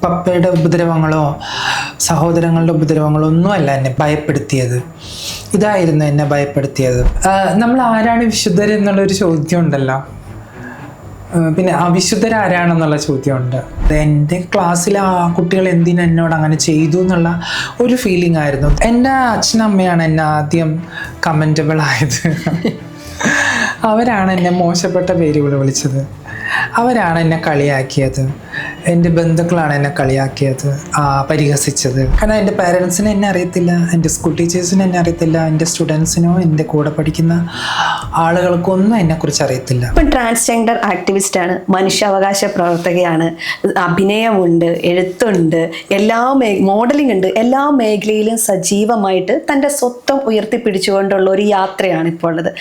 പപ്പയുടെ ഉപദ്രവങ്ങളോ സഹോദരങ്ങളുടെ ഉപദ്രവങ്ങളോ ഒന്നുമല്ല എന്നെ ഭയപ്പെടുത്തിയത്. ഇതായിരുന്നു എന്നെ ഭയപ്പെടുത്തിയത്. നമ്മൾ ആരാണ് വിശുദ്ധരെന്നുള്ളൊരു ചോദ്യം ഉണ്ടല്ലോ, പിന്നെ അവിശുദ്ധരാരാണെന്നുള്ള ചോദ്യമുണ്ട്. എൻ്റെ ക്ലാസ്സിലെ ആ കുട്ടികൾ എന്നോട് അങ്ങനെ ചെയ്തു എന്നുള്ള ഒരു ഫീലിംഗ് ആയിരുന്നു. എൻ്റെ അച്ഛനമ്മയാണ് എന്നെ ആദ്യം കമൻറ്റബിൾ ആയത്. അവരാണ് എന്നെ മോശപ്പെട്ട പേരുകൾ വിളിച്ചത്, അവരാണ് എന്നെ കളിയാക്കിയത്, എൻ്റെ ബന്ധുക്കളാണ് എന്നെ കളിയാക്കിയത്, പരിഹസിച്ചത്. കാരണം എൻ്റെ പാരൻസിനെ എന്നെ അറിയത്തില്ല, എൻ്റെ സ്കൂൾ ടീച്ചേഴ്സിനെ എന്നെ അറിയത്തില്ല, എൻ്റെ സ്റ്റുഡൻസിനോ എൻ്റെ കൂടെ പഠിക്കുന്ന ആളുകൾക്കൊന്നും എന്നെക്കുറിച്ച് അറിയത്തില്ല. ഇപ്പം ട്രാൻസ്ജെൻഡർ ആക്ടിവിസ്റ്റാണ്, മനുഷ്യാവകാശ പ്രവർത്തകയാണ്, അഭിനയമുണ്ട്, എഴുത്തുണ്ട്, മോഡലിംഗ് ഉണ്ട്, എല്ലാ മേഖലയിലും സജീവമായിട്ട് തൻ്റെ സ്വത്വം ഉയർത്തിപ്പിടിച്ചുകൊണ്ടുള്ള ഒരു യാത്രയാണ് ഇപ്പോൾ ഉള്ളത്.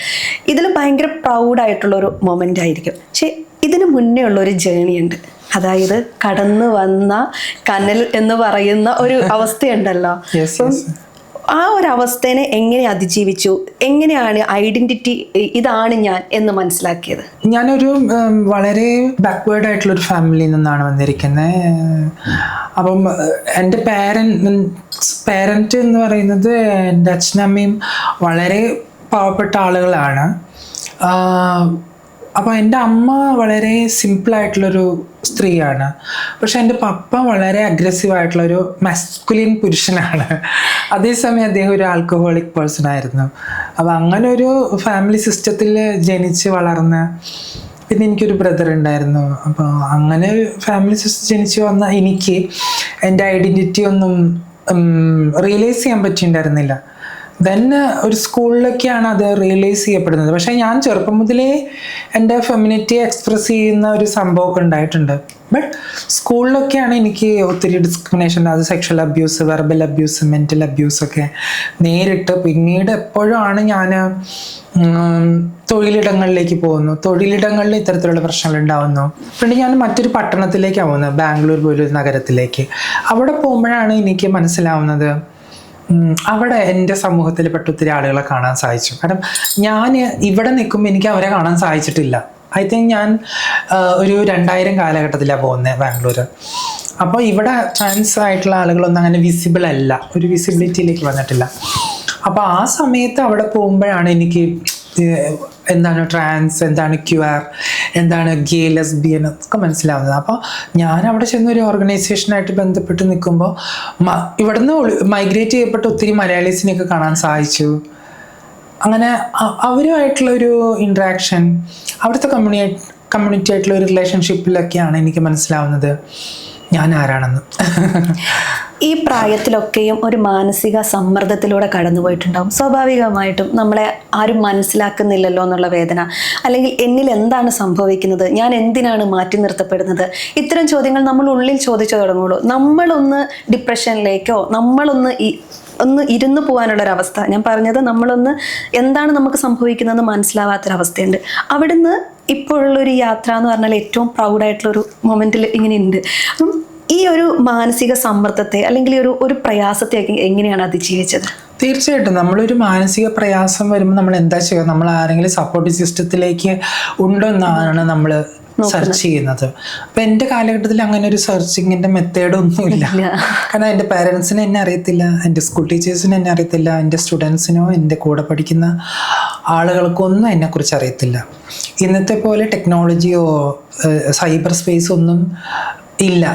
ഇതിൽ ഭയങ്കര പ്രൗഡായിട്ടുള്ളൊരു മൊമെൻ്റ് ആയിരിക്കും. പക്ഷേ ഇതിന് മുന്നേ ഉള്ളൊരു ജേണി ഉണ്ട്. അതായത് കടന്നു വന്ന കനൽ എന്ന് പറയുന്ന ഒരു അവസ്ഥയുണ്ടല്ലോ. ആ ഒരു അവസ്ഥയെ എങ്ങനെ അതിജീവിച്ചു, എങ്ങനെയാണ് ഐഡന്റിറ്റി ഇതാണ് ഞാൻ എന്ന് മനസ്സിലാക്കിയത്? ഞാനൊരു വളരെ ബാക്ക്വേർഡ് ആയിട്ടുള്ളൊരു ഫാമിലിയിൽ നിന്നാണ് വന്നിരിക്കുന്നത്. അപ്പം എൻ്റെ പാരൻറ്റ് എന്ന് പറയുന്നത് എൻ്റെ അച്ഛനമ്മയും വളരെ പാവപ്പെട്ട ആളുകളാണ്. അപ്പോൾ എൻ്റെ അമ്മ വളരെ സിമ്പിളായിട്ടുള്ളൊരു സ്ത്രീയാണ്, പക്ഷെ എൻ്റെ പപ്പ വളരെ അഗ്രസീവായിട്ടുള്ളൊരു മാസ്കുലിൻ പുരുഷനാണ്. അതേസമയം അദ്ദേഹം ഒരു ആൽക്കഹോളിക് പേഴ്സൺ ആയിരുന്നു. അപ്പോൾ അങ്ങനെ ഒരു ഫാമിലി സിസ്റ്റത്തിൽ ജനിച്ച് വളർന്ന്, പിന്നെ എനിക്കൊരു ബ്രദർ ഉണ്ടായിരുന്നു. അപ്പോൾ അങ്ങനെ ഫാമിലി സിസ്റ്റം ജനിച്ച് വന്ന എനിക്ക് എൻ്റെ ഐഡൻറ്റിറ്റി ഒന്നും റിയലൈസ് ചെയ്യാൻ പറ്റിയിട്ടുണ്ടായിരുന്നില്ല. ദെൻ ഒരു സ്കൂളിലൊക്കെയാണ് അത് റിയലൈസ് ചെയ്യപ്പെടുന്നത്. പക്ഷേ ഞാൻ ചെറുപ്പം മുതലേ എൻ്റെ ഫെമിനിറ്റി എക്സ്പ്രസ് ചെയ്യുന്ന ഒരു സംഭവമൊക്കെ ഉണ്ടായിട്ടുണ്ട്. ബട്ട് സ്കൂളിലൊക്കെയാണ് എനിക്ക് ഒത്തിരി ഡിസ്ക്രിമിനേഷൻ, അത് sexual abuse, verbal abuse, mental അബ്യൂസൊക്കെ നേരിട്ട്. പിന്നീട് എപ്പോഴുമാണ് ഞാൻ തൊഴിലിടങ്ങളിലേക്ക് പോകുന്നു, തൊഴിലിടങ്ങളിൽ ഇത്തരത്തിലുള്ള പ്രശ്നങ്ങൾ ഉണ്ടാവുന്നു. പിന്നെ ഞാൻ മറ്റൊരു പട്ടണത്തിലേക്കാണ് പോകുന്നത്, ബാംഗ്ലൂർ പോലൊരു നഗരത്തിലേക്ക്. അവിടെ പോകുമ്പോഴാണ് എനിക്ക് മനസ്സിലാവുന്നത് അവിടെ എൻ്റെ സമൂഹത്തിൽ പെട്ട ഒത്തിരി ആളുകളെ കാണാൻ സാധിച്ചു. കാരണം ഞാൻ ഇവിടെ നിൽക്കുമ്പോൾ എനിക്ക് അവരെ കാണാൻ സാധിച്ചിട്ടില്ല. ഐ തിങ്ക് ഞാൻ ഒരു 2000 കാലഘട്ടത്തിലാണ് പോകുന്നത് ബാംഗ്ലൂർ. അപ്പോൾ ഇവിടെ ട്രാൻസ് ആയിട്ടുള്ള ആളുകളൊന്നും അങ്ങനെ വിസിബിൾ അല്ല, ഒരു വിസിബിലിറ്റിയിലേക്ക് വന്നിട്ടില്ല. അപ്പോൾ ആ സമയത്ത് അവിടെ പോകുമ്പോഴാണ് എനിക്ക് എന്താണ് ട്രാൻസ്, എന്താണ് ക്യൂആർ, എന്താണ് ഗേ, ലെസ്ബിയൻ ഒക്കെ മനസ്സിലാവുന്നത്. അപ്പോൾ ഞാൻ അവിടെ ചെന്ന ഒരു ഓർഗനൈസേഷനായിട്ട് ബന്ധപ്പെട്ട് നിൽക്കുമ്പോൾ ഇവിടുന്ന് മൈഗ്രേറ്റ് ചെയ്യപ്പെട്ട ഒത്തിരി മലയാളീസിനെയൊക്കെ കാണാൻ സാധിച്ചു. അങ്ങനെ അവരുമായിട്ടുള്ളൊരു ഇൻട്രാക്ഷൻ, അവിടുത്തെ കമ്മ്യൂണിറ്റി ആയിട്ടുള്ള ഒരു റിലേഷൻഷിപ്പിലൊക്കെയാണ് എനിക്ക് മനസ്സിലാവുന്നത് ഞാൻ ആരാണെന്ന്. ഈ പ്രായത്തിലൊക്കെയും ഒരു മാനസിക സമ്മർദ്ദത്തിലൂടെ കടന്നുപോയിട്ടുണ്ടാവും. സ്വാഭാവികമായിട്ടും നമ്മളെ ആരും മനസ്സിലാക്കുന്നില്ലല്ലോ എന്നുള്ള വേദന, അല്ലെങ്കിൽ എന്നിൽ എന്താണ് സംഭവിക്കുന്നത്, ഞാൻ എന്തിനാണ് മാറ്റി നിർത്തപ്പെടുന്നത്, ഇത്തരം ചോദ്യങ്ങൾ നമ്മൾ ഉള്ളിൽ ചോദിച്ചു തുടങ്ങുള്ളൂ. നമ്മളൊന്ന് ഡിപ്രഷനിലേക്കോ നമ്മളൊന്ന് ഇരുന്ന് പോകാനുള്ളൊരവസ്ഥ, ഞാൻ പറഞ്ഞത് നമ്മളൊന്ന് എന്താണ് നമുക്ക് സംഭവിക്കുന്നതെന്ന് മനസ്സിലാവാത്തൊരവസ്ഥയുണ്ട്. അവിടുന്ന് ഇപ്പോഴുള്ളൊരു യാത്ര എന്ന് പറഞ്ഞാൽ ഏറ്റവും പ്രൗഡായിട്ടുള്ളൊരു മൊമെൻറ്റിൽ ഇങ്ങനെ ഉണ്ട്. അപ്പം ഈ ഒരു മാനസിക സമ്മർദ്ദത്തെ അല്ലെങ്കിൽ ഒരു പ്രയാസത്തെ എങ്ങനെയാണ് അതിജീവിച്ചത്? തീർച്ചയായിട്ടും നമ്മളൊരു മാനസിക പ്രയാസം വരുമ്പോൾ നമ്മൾ എന്താ ചെയ്യുക, നമ്മൾ ആരെങ്കിലും സപ്പോർട്ടീവ് സിസ്റ്റത്തിലേക്ക് ഉണ്ടോ എന്നാണ് നമ്മൾ സെർച്ച് ചെയ്യുന്നത്. അപ്പം എൻ്റെ കാലഘട്ടത്തിൽ അങ്ങനെ ഒരു സെർച്ചിങ്ങിൻ്റെ മെത്തേഡൊന്നുമില്ല. കാരണം എൻ്റെ പാരൻസിനെ എന്നെ അറിയത്തില്ല, എൻ്റെ സ്കൂൾ ടീച്ചേഴ്സിനെ എന്നെ അറിയത്തില്ല, എൻ്റെ സ്റ്റുഡൻസിനോ എൻ്റെ കൂടെ പഠിക്കുന്ന ആളുകൾക്കൊന്നും എന്നെക്കുറിച്ച് അറിയത്തില്ല. ഇന്നത്തെ പോലെ ടെക്നോളജിയോ സൈബർ സ്പേസ് ഒന്നും ഇല്ല.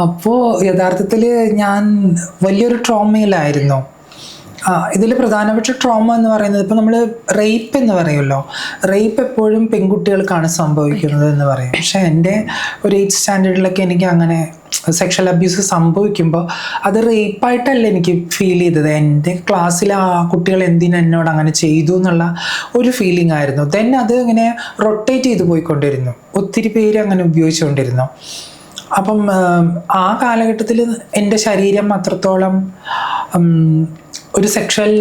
അപ്പോൾ യഥാർത്ഥത്തിൽ ഞാൻ വലിയൊരു ട്രോമയിലായിരുന്നു. ഇതിൽ പ്രധാനപ്പെട്ട ട്രോമ എന്ന് പറയുന്നത്, ഇപ്പോൾ നമ്മൾ റേപ്പ് എന്ന് പറയുമല്ലോ, റേപ്പ് എപ്പോഴും പെൺകുട്ടികൾക്കാണ് സംഭവിക്കുന്നത് എന്ന് പറയും. പക്ഷേ എൻ്റെ ഒരു 8th സ്റ്റാൻഡേർഡിലൊക്കെ എനിക്ക് അങ്ങനെ സെക്ഷൽ അബ്യൂസ് സംഭവിക്കുമ്പോൾ അത് റേപ്പായിട്ടല്ല എനിക്ക് ഫീൽ ചെയ്തത്. എൻ്റെ ക്ലാസ്സിലെ ആ കുട്ടികൾ എന്നോട് അങ്ങനെ ചെയ്തു എന്നുള്ള ഒരു ഫീലിംഗ് ആയിരുന്നു. ദെൻ അത് ഇങ്ങനെ റൊട്ടേറ്റ് ചെയ്ത് പോയിക്കൊണ്ടിരുന്നു, ഒത്തിരി പേര് അങ്ങനെ ഉപയോഗിച്ചുകൊണ്ടിരുന്നു. അപ്പം ആ കാലഘട്ടത്തിൽ എൻ്റെ ശരീരം അത്രത്തോളം ഒരു സെക്ഷൽ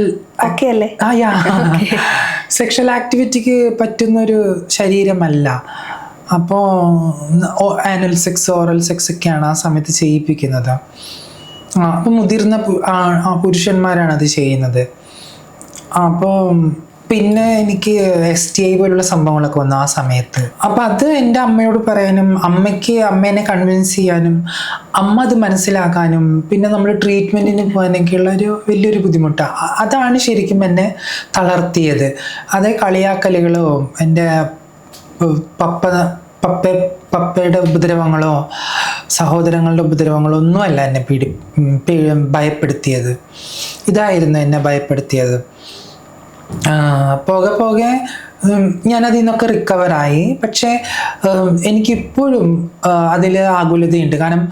സെക്ഷൽ ആക്ടിവിറ്റിക്ക് പറ്റുന്നൊരു ശരീരമല്ല. അപ്പോൾ ആനൽ സെക്സ്, ഓറൽ സെക്സ് ഒക്കെയാണ് ആ സമയത്ത് ചെയ്യിപ്പിക്കുന്നത്. അപ്പോൾ മുതിർന്ന പുരുഷന്മാരാണ് അത് ചെയ്യുന്നത്. അപ്പോൾ പിന്നെ എനിക്ക് STI പോലുള്ള സംഭവങ്ങളൊക്കെ വന്നു ആ സമയത്ത്. അപ്പം അത് എൻ്റെ അമ്മയോട് പറയാനും അമ്മേനെ കൺവിൻസ് ചെയ്യാനും അമ്മ അത് മനസ്സിലാക്കാനും പിന്നെ നമ്മൾ ട്രീറ്റ്മെൻറ്റിന് പോകാനൊക്കെയുള്ള ഒരു വലിയൊരു ബുദ്ധിമുട്ടാണ്. അതാണ് ശരിക്കും എന്നെ തളർത്തിയത്. അതേ കളിയാക്കലുകളോ എൻ്റെ പപ്പയുടെ ഉപദ്രവങ്ങളോ സഹോദരങ്ങളുടെ ഉപദ്രവങ്ങളോ ഒന്നുമല്ല എന്നെ ഭയപ്പെടുത്തിയത്. ഇതായിരുന്നു എന്നെ ഭയപ്പെടുത്തിയത്. പോകെ ഞാനതിൽ നിന്നൊക്കെ റിക്കവറായി. പക്ഷേ എനിക്കിപ്പോഴും അതിൽ ആകുലതയുണ്ട്. കാരണം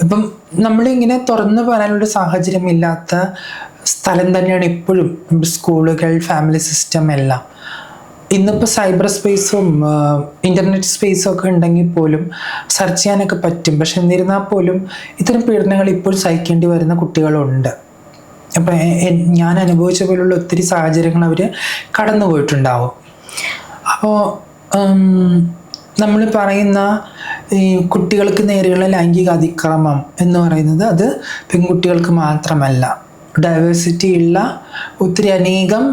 ഇപ്പം നമ്മളിങ്ങനെ തുറന്നു പറയാനുള്ള സാഹചര്യമില്ലാത്ത സ്ഥലം തന്നെയാണ് ഇപ്പോഴും സ്കൂളുകൾ, ഫാമിലി സിസ്റ്റം എല്ലാം. ഇന്നിപ്പോൾ സൈബർ സ്പേസും ഇൻ്റർനെറ്റ് സ്പേസും ഒക്കെ ഉണ്ടെങ്കിൽ പോലും സെർച്ച് ചെയ്യാനൊക്കെ പറ്റും. പക്ഷെ എന്നിരുന്നാൽ പോലും ഇത്തരം പീഡനങ്ങൾ ഇപ്പോഴും സഹിക്കേണ്ടി വരുന്ന കുട്ടികളുണ്ട്. അപ്പം ഞാൻ അനുഭവിച്ച പോലുള്ള ഒത്തിരി സാഹചര്യങ്ങൾ അവർ കടന്നു പോയിട്ടുണ്ടാവും. അപ്പോൾ നമ്മൾ പറയുന്ന ഈ കുട്ടികൾക്ക് നേരെയുള്ള ലൈംഗിക അതിക്രമം എന്ന് പറയുന്നത് അത് പെൺകുട്ടികൾക്ക് മാത്രമല്ല, ഡൈവേഴ്സിറ്റി ഉള്ള ഒത്തിരി അനേകം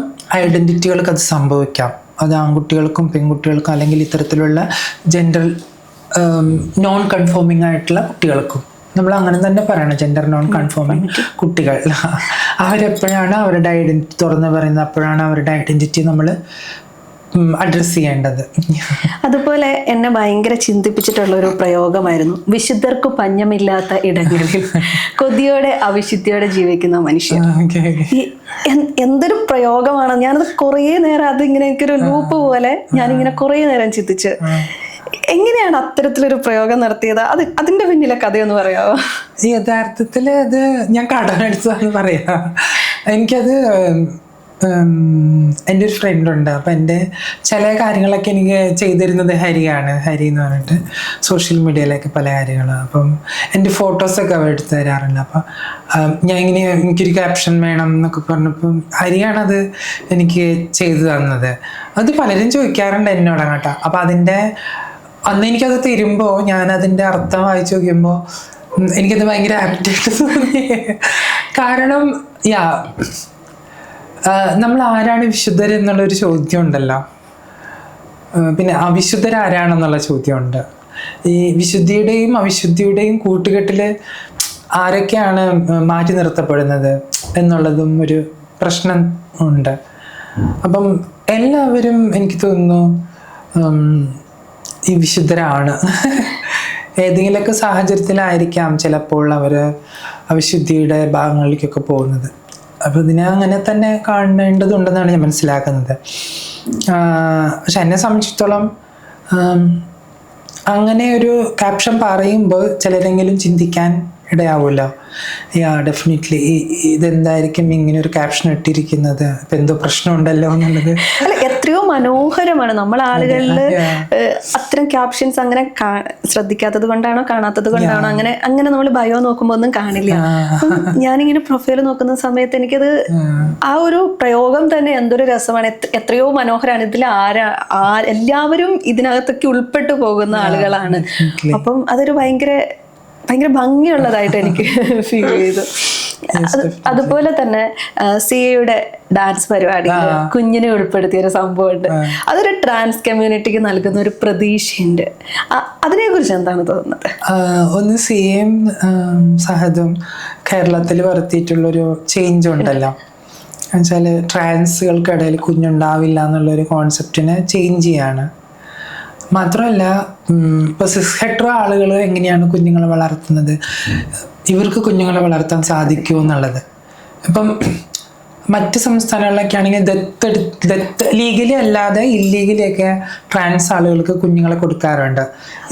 ഐഡൻറ്റിറ്റികൾക്ക് അത് സംഭവിക്കാം. അത് ആൺകുട്ടികൾക്കും പെൺകുട്ടികൾക്കും അല്ലെങ്കിൽ ഇത്തരത്തിലുള്ള ജെൻഡർ നോൺ കൺഫോമിങ് ആയിട്ടുള്ള കുട്ടികൾക്കും. നമ്മൾ അങ്ങനെ തന്നെ പറയണം, ജെൻഡർ നോൺ കൺഫോമിങ് കുട്ടികൾ. അവരെപ്പോഴാണ് അവരുടെ ഐഡൻറ്റിറ്റി തുറന്ന് പറയുന്നത്, അപ്പോഴാണ് അവരുടെ ഐഡൻറ്റിറ്റി നമ്മൾ അഡ്രസ്സ് ചെയ്യേണ്ടത്. അതുപോലെ എന്നെ ഭയങ്കര ചിന്തിപ്പിച്ചിട്ടുള്ള ഒരു പ്രയോഗമായിരുന്നു, വിശുദ്ധർക്ക് പഞ്ഞമില്ലാത്ത ഇടങ്ങളിൽ കൊതിയോടെ അവിശുദ്ധിയോടെ ജീവിക്കുന്ന മനുഷ്യർ. എന്തൊരു പ്രയോഗമാണ്. ഞാനത് കുറേ നേരം അതിങ്ങനെ എനിക്കൊരു ലൂപ്പ് പോലെ ഞാനിങ്ങനെ കുറേ നേരം ചിന്തിച്ച് എങ്ങനെയാണ് അത്തരത്തിലൊരു പ്രയോഗം നടത്തിയത്? അതിന്റെ പിന്നിലെ കഥയൊന്ന് പറയാമോ? യഥാർത്ഥത്തിൽ അത് ഞാൻ കടമെടുത്തതെന്ന് പറയാം. എനിക്കത് എൻ്റെ ഒരു ഫ്രണ്ടുണ്ട്. അപ്പം എൻ്റെ ചില കാര്യങ്ങളൊക്കെ എനിക്ക് ചെയ്തിരുന്നത് ഹരിയാണ്. ഹരി എന്ന് പറഞ്ഞിട്ട് സോഷ്യൽ മീഡിയയിലൊക്കെ പല കാര്യങ്ങളും. അപ്പം എൻ്റെ ഫോട്ടോസൊക്കെ അവർ എടുത്ത് തരാറുണ്ട്. അപ്പം ഞാൻ ഇങ്ങനെ എനിക്കൊരു ക്യാപ്ഷൻ വേണം എന്നൊക്കെ പറഞ്ഞപ്പം ഹരിയാണത് എനിക്ക് ചെയ്തു തന്നത്. അത് പലരും ചോദിക്കാറുണ്ട് എന്നോടാണ് കേട്ടോ. അപ്പം അതിൻ്റെ അന്ന് എനിക്കത് തരുമ്പോൾ ഞാനതിൻ്റെ അർത്ഥം വായിച്ചു നോക്കുമ്പോൾ എനിക്കത് ഭയങ്കര ആപ്റ്റായിട്ട് തോന്നി. കാരണം നമ്മൾ ആരാണ് വിശുദ്ധർ എന്നുള്ളൊരു ചോദ്യം ഉണ്ടല്ലോ, പിന്നെ അവിശുദ്ധരാരാണെന്നുള്ള ചോദ്യമുണ്ട്. ഈ വിശുദ്ധിയുടെയും അവിശുദ്ധിയുടെയും കൂട്ടുകെട്ടിൽ ആരൊക്കെയാണ് മാറ്റി നിർത്തപ്പെടുന്നത് എന്നുള്ളതും ഒരു പ്രശ്നം ഉണ്ട്. അപ്പം എല്ലാവരും എനിക്ക് തോന്നുന്നു ഈ വിശുദ്ധരാണ്. ഏതെങ്കിലുമൊക്കെ സാഹചര്യത്തിലായിരിക്കാം ചിലപ്പോൾ അവർ അവിശുദ്ധിയുടെ ഭാഗങ്ങളിലേക്കൊക്കെ പോകുന്നത്. അപ്പോൾ ഇതിനെ അങ്ങനെ തന്നെ കാണേണ്ടതുണ്ടെന്നാണ് ഞാൻ മനസ്സിലാക്കുന്നത്. പക്ഷെ എന്നെ സംബന്ധിച്ചിടത്തോളം അങ്ങനെ ഒരു ക്യാപ്ഷൻ പറയുമ്പോൾ ചിലരെങ്കിലും ചിന്തിക്കാൻ ഇടയാവുമല്ലോ, ഡെഫിനറ്റ്ലി ഇതെന്തായിരിക്കും ഇങ്ങനെ ഒരു ക്യാപ്ഷൻ ഇട്ടിരിക്കുന്നത്, ഇപ്പം എന്തോ പ്രശ്നമുണ്ടല്ലോ എന്നുള്ളത്. അല്ല, എത്രയോ മനോഹരമാണ്. നമ്മൾ ആളുകളിൽ അത്തരം ക്യാപ്ഷൻസ് അങ്ങനെ ശ്രദ്ധിക്കാത്തത് കൊണ്ടാണോ കാണാത്തത് കൊണ്ടാണോ അങ്ങനെ നമ്മൾ ബയോ നോക്കുമ്പോൾ ഒന്നും കാണില്ല. ഞാനിങ്ങനെ പ്രൊഫൈൽ നോക്കുന്ന സമയത്ത് എനിക്കത് ആ ഒരു പ്രയോഗം തന്നെ എന്തൊരു രസമാണ്, എത്രയോ മനോഹരമാണ്. ഇതിൽ എല്ലാവരും ഇതിനകത്തൊക്കെ ഉൾപ്പെട്ടു പോകുന്ന ആളുകളാണ്. അപ്പം അതൊരു ഭയങ്കര ഭംഗിയുള്ളതായിട്ട് എനിക്ക് ഫീൽ ചെയ്തു. അതുപോലെ തന്നെ സിയയുടെ ഡാൻസ് പരിപാടി കുഞ്ഞിനെ ഉൾപ്പെടുത്തിയ ഒരു സംഭവമുണ്ട്. അതൊരു ട്രാൻസ് കമ്മ്യൂണിറ്റിക്ക് നൽകുന്ന ഒരു പ്രതീക്ഷയുണ്ട്. അതിനെ കുറിച്ച് എന്താണ് തോന്നുന്നത്? ഒന്ന് സിയയും സഹദും കേരളത്തിൽ വരുത്തിയിട്ടുള്ളൊരു ചേഞ്ച് ഉണ്ടല്ലോ, എന്നുവെച്ചാൽ ട്രാൻസുകൾക്കിടയിൽ കുഞ്ഞുണ്ടാവില്ല എന്നുള്ളൊരു കോൺസെപ്റ്റിനെ ചേഞ്ച് ചെയ്യാണ്. മാത്രമല്ല ഇപ്പോൾ സിസ് ഹെറ്ററോ ആളുകൾ എങ്ങനെയാണ് കുഞ്ഞുങ്ങളെ വളർത്തുന്നത്, ഇവർക്ക് കുഞ്ഞുങ്ങളെ വളർത്താൻ സാധിക്കുമോ എന്നുള്ളത്. ഇപ്പം മറ്റ് സംസ്ഥാനങ്ങളിലൊക്കെ ആണെങ്കിൽ ലീഗലി അല്ലാതെ ഇല്ലീഗലിയൊക്കെ ട്രാൻസ് ആളുകൾക്ക് കുഞ്ഞുങ്ങളെ കൊടുക്കാറുണ്ട്.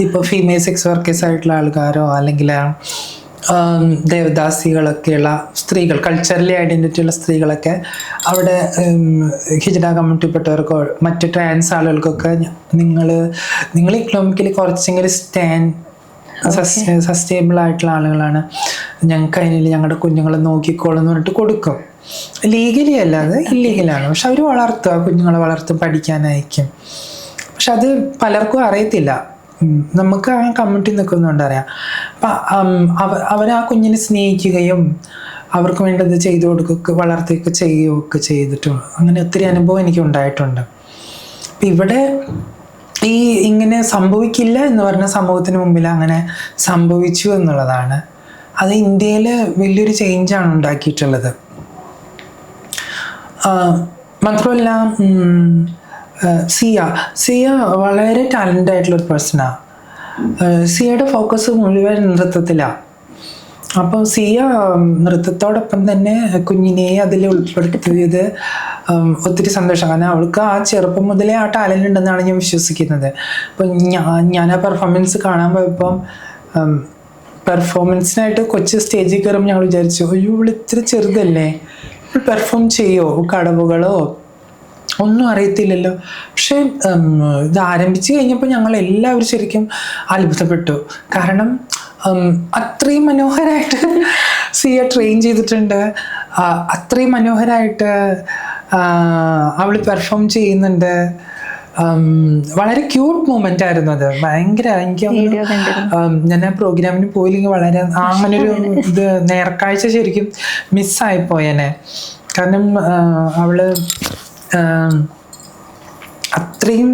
ഇപ്പോൾ ഫീമെയിൽ സെക്സ് വർക്കേഴ്സ് ആയിട്ടുള്ള ആൾക്കാരോ അല്ലെങ്കിൽ ദേവദാസികളൊക്കെയുള്ള സ്ത്രീകൾ, കൾച്ചറലി ഐഡൻറ്റിറ്റി ഉള്ള സ്ത്രീകളൊക്കെ അവിടെ ഹിജഡ കമ്മ്യൂണിറ്റിപ്പെട്ടവർക്കോ മറ്റ് ട്രാൻസ് ആളുകൾക്കൊക്കെ നിങ്ങൾ ഇക്കണോമിക്കലി കുറച്ചെങ്കിലും സസ്റ്റൈനബിൾ ആയിട്ടുള്ള ആളുകളാണ്, ഞങ്ങൾക്ക് അതിൽ ഞങ്ങളുടെ കുഞ്ഞുങ്ങളെ നോക്കിക്കോളും എന്ന് പറഞ്ഞിട്ട് കൊടുക്കും. ലീഗലി അല്ലാതെ ഇല്ലീഗലാണ്. പക്ഷെ അവർ വളർത്തുക, കുഞ്ഞുങ്ങളെ വളർത്തും, പഠിക്കാനയക്കും. പക്ഷെ അത് പലർക്കും അറിയത്തില്ല. നമുക്ക് ആ കമ്മ്യൂണിറ്റി നിൽക്കുന്നുണ്ട് അറിയാം. അപ്പം അവർ ആ കുഞ്ഞിനെ സ്നേഹിക്കുകയും അവർക്ക് വേണ്ടത് ചെയ്തു കൊടുക്കുകയൊക്കെ വളർത്തുകയൊക്കെ ചെയ്യുകയൊക്കെ ചെയ്തിട്ടുണ്ട്. അങ്ങനെ ഒത്തിരി അനുഭവം എനിക്ക് ഉണ്ടായിട്ടുണ്ട്. അപ്പം ഇവിടെ ഈ ഇങ്ങനെ സംഭവിക്കില്ല എന്ന് പറഞ്ഞ സമൂഹത്തിന് മുമ്പിൽ അങ്ങനെ സംഭവിച്ചു എന്നുള്ളതാണ്. അത് ഇന്ത്യയിൽ വലിയൊരു ചേഞ്ചാണ് ഉണ്ടാക്കിയിട്ടുള്ളത്. മാത്രമല്ല സിയ വളരെ ടാലൻ്റ് ആയിട്ടുള്ളൊരു പേഴ്സണാണ്. സിയയുടെ ഫോക്കസ് മുഴുവൻ നൃത്തത്തിലാണ്. അപ്പോൾ സിയ നൃത്തത്തോടൊപ്പം തന്നെ കുഞ്ഞിനെ അതിൽ ഉൾപ്പെടുത്തിയത് ഒത്തിരി സന്തോഷം. കാരണം അവൾക്ക് ആ ചെറുപ്പം മുതലേ ആ ടാലൻ്റ് ഉണ്ടെന്നാണ് ഞാൻ വിശ്വസിക്കുന്നത്. അപ്പം ഞാൻ ആ പെർഫോമൻസ് കാണാൻ പോയപ്പം പെർഫോമൻസിനായിട്ട് കൊച്ചു സ്റ്റേജിൽ കയറുമ്പോൾ ഞങ്ങൾ വിചാരിച്ചു, അയ്യോ ഇവൾ ഇത്ര ചെറുതല്ലേ, ഇവൾ പെർഫോം ചെയ്യോ, കടവുകളോ ഒന്നും അറിയത്തില്ലല്ലോ. പക്ഷെ ഇത് ആരംഭിച്ച് കഴിഞ്ഞപ്പോൾ ഞങ്ങൾ എല്ലാവരും ശരിക്കും അത്ഭുതപ്പെട്ടു. കാരണം അത്രയും മനോഹരമായിട്ട് സിയ ട്രെയിൻ ചെയ്തിട്ടുണ്ട്, അത്രയും മനോഹരമായിട്ട് അവൾ പെർഫോം ചെയ്യുന്നുണ്ട്. വളരെ ക്യൂട്ട് മൂമെന്റ് ആയിരുന്നു അത്. ഭയങ്കര എനിക്ക് ഞാൻ ആ പ്രോഗ്രാമിന് പോയില്ലെങ്കിൽ വളരെ അങ്ങനൊരു ഇത് നേർക്കാഴ്ച ശരിക്കും മിസ്സായി പോയേനെ. കാരണം അവള് അത്രയും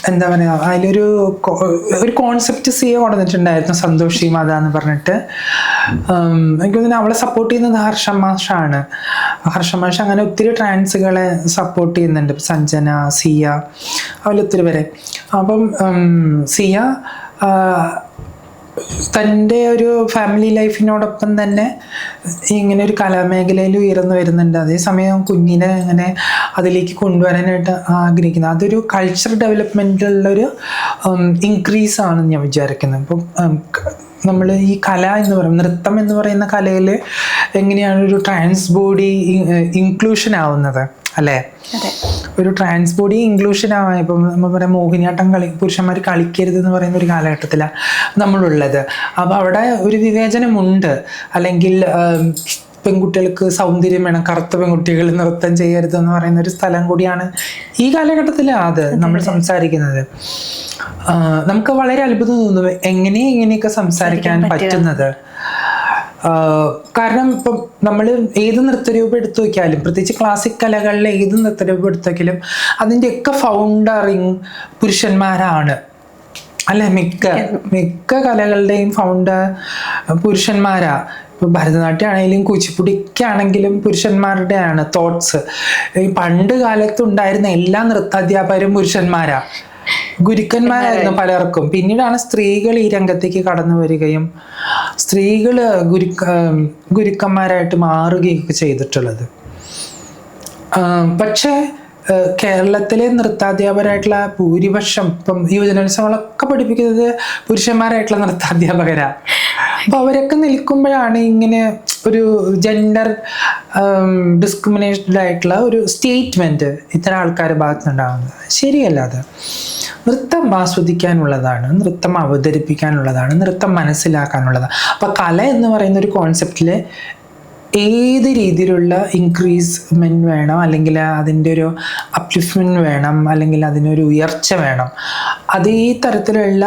എന്താ പറയുക, അതിലൊരു കോൺസെപ്റ്റ് സിയ കൊണ്ടുവന്നിട്ടുണ്ടായിരുന്നു, സന്തോഷി മാത എന്ന് പറഞ്ഞിട്ട്. എനിക്ക് തോന്നുന്നു അവളെ സപ്പോർട്ട് ചെയ്യുന്നത് ഹർഷമാഷാണ്. ഹർഷമാഷ് അങ്ങനെ ഒത്തിരി ട്രാൻസുകളെ സപ്പോർട്ട് ചെയ്യുന്നുണ്ട്, സഞ്ജന, സിയ, അവരൊത്തിരി പേരെ. അപ്പം സിയ തൻ്റെ ഒരു ഫാമിലി ലൈഫിനോടൊപ്പം തന്നെ ഇങ്ങനെ ഒരു കലാമേഖലയിൽ ഉയർന്നു വരുന്നുണ്ട്. അതേസമയം കുഞ്ഞിനെ ഇങ്ങനെ അതിലേക്ക് കൊണ്ടുവരാനായിട്ട് ആഗ്രഹിക്കുന്നത്. അതൊരു കൾച്ചർ ഡെവലപ്മെൻറ്റിലുള്ളൊരു ഇൻക്രീസ് ആണെന്ന് ഞാൻ വിചാരിക്കുന്നത്. അപ്പം നമ്മൾ ഈ കല എന്ന് പറയുന്നത്, നൃത്തം എന്ന് പറയുന്ന കലയിൽ എങ്ങനെയാണ് ഒരു ട്രാൻസ് ബോഡി ഇൻക്ലൂഷൻ ആവുന്നത് അല്ലേ? ഒരു ട്രാൻസ് ബോഡി ഇൻക്ലൂഷൻ ആവാൻ ഇപ്പം നമ്മൾ പറയാം മോഹിനിയാട്ടം പുരുഷന്മാർ കളിക്കരുതെന്ന് പറയുന്ന ഒരു കാലഘട്ടത്തിലാണ് നമ്മളുള്ളത്. അപ്പോൾ അവിടെ ഒരു വിവേചനമുണ്ട്. അല്ലെങ്കിൽ പെൺകുട്ടികൾക്ക് സൗന്ദര്യം വേണം, കറുത്ത പെൺകുട്ടികൾ നൃത്തം ചെയ്യരുതെന്ന് പറയുന്ന ഒരു സ്ഥലം കൂടിയാണ് ഈ കാലഘട്ടത്തിൽ അത് നമ്മൾ സംസാരിക്കുന്നത്. നമുക്ക് വളരെ അത്ഭുതം തോന്നുന്നു എങ്ങനെയൊക്കെ സംസാരിക്കാൻ പറ്റുന്നത്. കാരണം ഇപ്പം നമ്മൾ ഏത് നൃത്തരൂപം എടുത്തു വയ്ക്കാലും, പ്രത്യേകിച്ച് ക്ലാസിക് കലകളിലെ ഏത് നൃത്തരൂപം എടുത്തു വയ്ക്കലും അതിൻ്റെയൊക്കെ ഫൗണ്ടറിങ് പുരുഷന്മാരാണ് അല്ലെ? മിക്ക കലകളുടെയും ഫൗണ്ടർ പുരുഷന്മാരാ. ഇപ്പം ഭരതനാട്യം ആണെങ്കിലും കുച്ചിപ്പുടിക്ക് ആണെങ്കിലും പുരുഷന്മാരുടെയാണ് തോട്ട്സ്. ഈ പണ്ട് കാലത്തുണ്ടായിരുന്ന എല്ലാ നൃത്താധ്യാപകരും പുരുഷന്മാരാ, ഗുരുക്കന്മാരായിരുന്നു പലർക്കും. പിന്നീടാണ് സ്ത്രീകൾ ഈ രംഗത്തേക്ക് കടന്നു വരികയും സ്ത്രീകൾ ഗുരുക്കന്മാരായിട്ട് മാറുകയൊക്കെ ചെയ്തിട്ടുള്ളത്. പക്ഷേ കേരളത്തിലെ നൃത്താധ്യാപകരായിട്ടുള്ള ഭൂരിപക്ഷം ഇപ്പം യുവജനോത്സവങ്ങളൊക്കെ പഠിപ്പിക്കുന്നത് പുരുഷന്മാരായിട്ടുള്ള നൃത്താധ്യാപകരാ. അപ്പോൾ അവരൊക്കെ നിൽക്കുമ്പോഴാണ് ഇങ്ങനെ ഒരു ജെൻഡർ ഡിസ്ക്രിമിനേറ്റഡ് ആയിട്ടുള്ള ഒരു സ്റ്റേറ്റ്മെൻറ്റ് ഇത്തരം ആൾക്കാരുടെ ഭാഗത്തുനിന്നുണ്ടാകുന്നത് ശരിയല്ല. അത് നൃത്തം ആസ്വദിക്കാനുള്ളതാണ്, നൃത്തം അവതരിപ്പിക്കാനുള്ളതാണ്, നൃത്തം മനസ്സിലാക്കാനുള്ളതാണ്. അപ്പോൾ കല എന്ന് പറയുന്ന ഒരു കോൺസെപ്റ്റിൽ ഏത് രീതിയിലുള്ള ഇൻക്രീസ്മെൻറ്റ് വേണം, അല്ലെങ്കിൽ അതിൻ്റെ ഒരു അപ്ലിഫ്റ്റ്മെൻറ്റ് വേണം, അല്ലെങ്കിൽ അതിനൊരു ഉയർച്ച വേണം. അതേ തരത്തിലുള്ള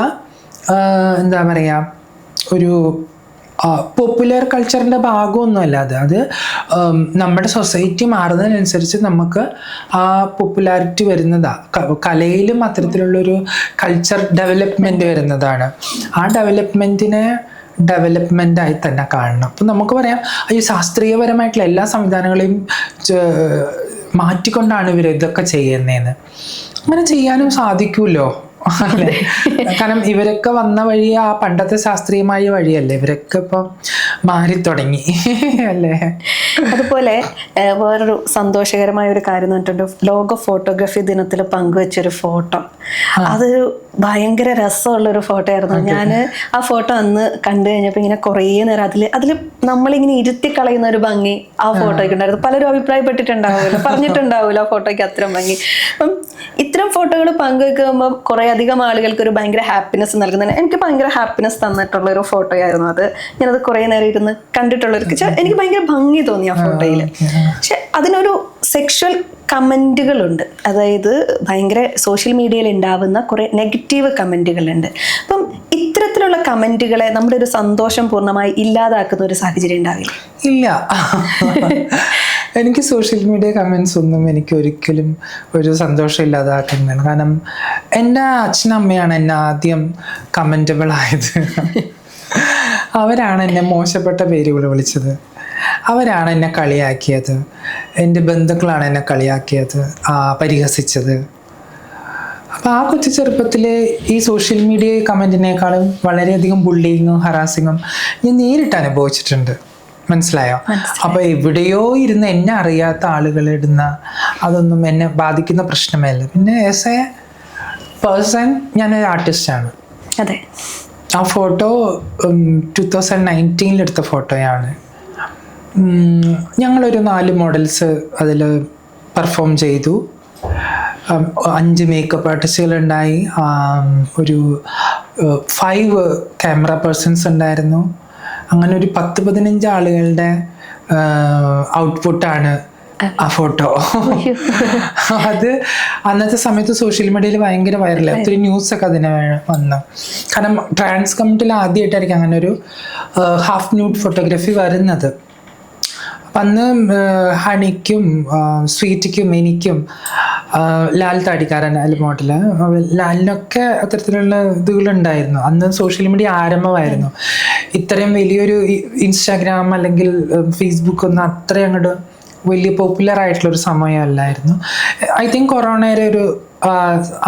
എന്താ പറയുക, ഒരു പോപ്പുലർ കൾച്ചറിൻ്റെ ഭാഗമൊന്നുമല്ല അത് നമ്മുടെ സൊസൈറ്റി മാറുന്നതിനനുസരിച്ച് നമുക്ക് ആ പോപ്പുലാരിറ്റി വരുന്നതാണ്. കലയിലും അത്തരത്തിലുള്ളൊരു കൾച്ചർ ഡെവലപ്മെൻറ്റ് വരുന്നതാണ്. ആ ഡെവലപ്മെൻറ്റായി തന്നെ കാണണം. അപ്പം നമുക്ക് പറയാം, ഈ ശാസ്ത്രീയപരമായിട്ടുള്ള എല്ലാ സംവിധാനങ്ങളെയും മാറ്റിക്കൊണ്ടാണ് ഇവർ ഇതൊക്കെ ചെയ്യുന്നതെന്ന്. അങ്ങനെ ചെയ്യാനും സാധിക്കുമല്ലോ അല്ലേ? കാരണം ഇവരൊക്കെ വന്ന വഴി ആ പണ്ടത്തെ ശാസ്ത്രീയമായ വഴിയല്ലേ, ഇവരൊക്കെ ഇപ്പം മാറി തുടങ്ങി അല്ലേ? അതുപോലെ വേറൊരു സന്തോഷകരമായ ഒരു കാര്യം എന്ന് പറഞ്ഞിട്ടുണ്ട്, ലോക ഫോട്ടോഗ്രാഫി ദിനത്തിൽ പങ്കുവെച്ചൊരു ഫോട്ടോ. അതൊരു ഭയങ്കര രസമുള്ളൊരു ഫോട്ടോ ആയിരുന്നു. ഞാൻ ആ ഫോട്ടോ അന്ന് കണ്ടു കഴിഞ്ഞപ്പോൾ ഇങ്ങനെ കുറേ നേരം അതിൽ നമ്മളിങ്ങനെ ഇരുത്തി കളയുന്ന ഒരു ഭംഗി ആ ഫോട്ടോയ്ക്ക് ഉണ്ടായിരുന്നു. പലരും അഭിപ്രായപ്പെട്ടിട്ടുണ്ടാവുമല്ലോ, പറഞ്ഞിട്ടുണ്ടാവുമല്ലോ ആ ഫോട്ടോയ്ക്ക് അത്രയും ഭംഗി. അപ്പം ഇത്തരം ഫോട്ടോകൾ പങ്കുവെക്കുമ്പം കുറേ അധികം ആളുകൾക്ക് ഒരു ഭയങ്കര ഹാപ്പിനെസ് നൽകുന്നതിന് എനിക്ക് ഭയങ്കര ഹാപ്പിനെസ് തന്നിട്ടുള്ള ഒരു ഫോട്ടോ ആയിരുന്നു അത്. ഞാനത് കുറേ നേരം ഇരുന്ന് കണ്ടിട്ടുള്ളവർക്ക് എനിക്ക് ഭയങ്കര ഭംഗി തോന്നി ആ ഫോട്ടോയിൽ. പക്ഷെ അതിനൊരു സെക്ഷൽ കമൻറ്റുകളുണ്ട്, അതായത് ഭയങ്കര സോഷ്യൽ മീഡിയയിൽ ഉണ്ടാവുന്ന കുറേ നെഗറ്റീവ് കമൻറ്റുകളുണ്ട്. അപ്പം ഇത്തരത്തിലുള്ള കമൻറ്റുകളെ നമ്മുടെ ഒരു സന്തോഷം പൂർണ്ണമായി ഇല്ലാതാക്കുന്ന ഒരു സാഹചര്യം ഉണ്ടാവില്ല? ഇല്ല, എനിക്ക് സോഷ്യൽ മീഡിയ കമൻസ് ഒന്നും എനിക്ക് ഒരിക്കലും ഒരു സന്തോഷം ഇല്ലാതാക്കുന്നതാണ്. കാരണം എൻ്റെ അച്ഛനമ്മയാണ് എന്നെ ആദ്യം കമൻറ്റബിൾ ആയത്. അവരാണ് എന്നെ മോശപ്പെട്ട പേരുകൾ വിളിച്ചത്, അവരാണ് എന്നെ കളിയാക്കിയത്, എൻ്റെ ബന്ധുക്കളാണ് എന്നെ കളിയാക്കിയത്, പരിഹസിച്ചത്. അപ്പോൾ ആ കൊച്ചു ചെറുപ്പത്തിൽ ഈ സോഷ്യൽ മീഡിയ കമൻറ്റിനേക്കാളും വളരെയധികം ബുള്ളിങ്ങും ഹറാസിങ്ങും ഞാൻ നേരിട്ട് അനുഭവിച്ചിട്ടുണ്ട്. മനസ്സിലായോ? അപ്പോൾ എവിടെയോ ഇരുന്ന് എന്നെ അറിയാത്ത ആളുകൾ ഇടുന്ന അതൊന്നും എന്നെ ബാധിക്കുന്ന പ്രശ്നമല്ല. പിന്നെ ആസ് എ പേഴ്സൺ ഞാനൊരു ആർട്ടിസ്റ്റാണ്. അതെ. ആ ഫോട്ടോ 2019 എടുത്ത ഫോട്ടോയാണ്. ഞങ്ങളൊരു 4 മോഡൽസ് അതിൽ പെർഫോം ചെയ്തു. 5 മേക്കപ്പ് ആർട്ടിസ്റ്റുകളുണ്ടായി, ഒരു 5 ക്യാമറ പേഴ്സൺസ് ഉണ്ടായിരുന്നു. അങ്ങനെ ഒരു 10-15 ആളുകളുടെ ഔട്ട്പുട്ടാണ് ആ ഫോട്ടോ. അത് അന്നത്തെ സമയത്ത് സോഷ്യൽ മീഡിയയിൽ ഭയങ്കര വൈറലായി, ഒത്തിരി ന്യൂസൊക്കെ അതിന് വന്നു. കാരണം ട്രാൻസ് കമ്മ്യൂണിറ്റിയിൽ ആദ്യമായിട്ടായിരിക്കും അങ്ങനെ ഒരു ഹാഫ് ന്യൂഡ് ഫോട്ടോഗ്രാഫി വരുന്നത്. അപ്പം അന്ന് ഹണിക്കും സ്വീറ്റിക്കും എനിക്കും ലാൽ താടിക്കാരൻ അല്ല മോഡല്, ലാലിനൊക്കെ അത്തരത്തിലുള്ള ഇതുകളുണ്ടായിരുന്നു. അന്ന് സോഷ്യൽ മീഡിയ ആരംഭമായിരുന്നു. ഇത്രയും വലിയൊരു ഇൻസ്റ്റാഗ്രാം അല്ലെങ്കിൽ ഫേസ്ബുക്ക് ഒന്നും അത്രയും അങ്ങോട്ട് വലിയ പോപ്പുലർ ആയിട്ടുള്ളൊരു സമയമല്ലായിരുന്നു. ഐ തിങ്ക് കൊറോണയുടെ ഒരു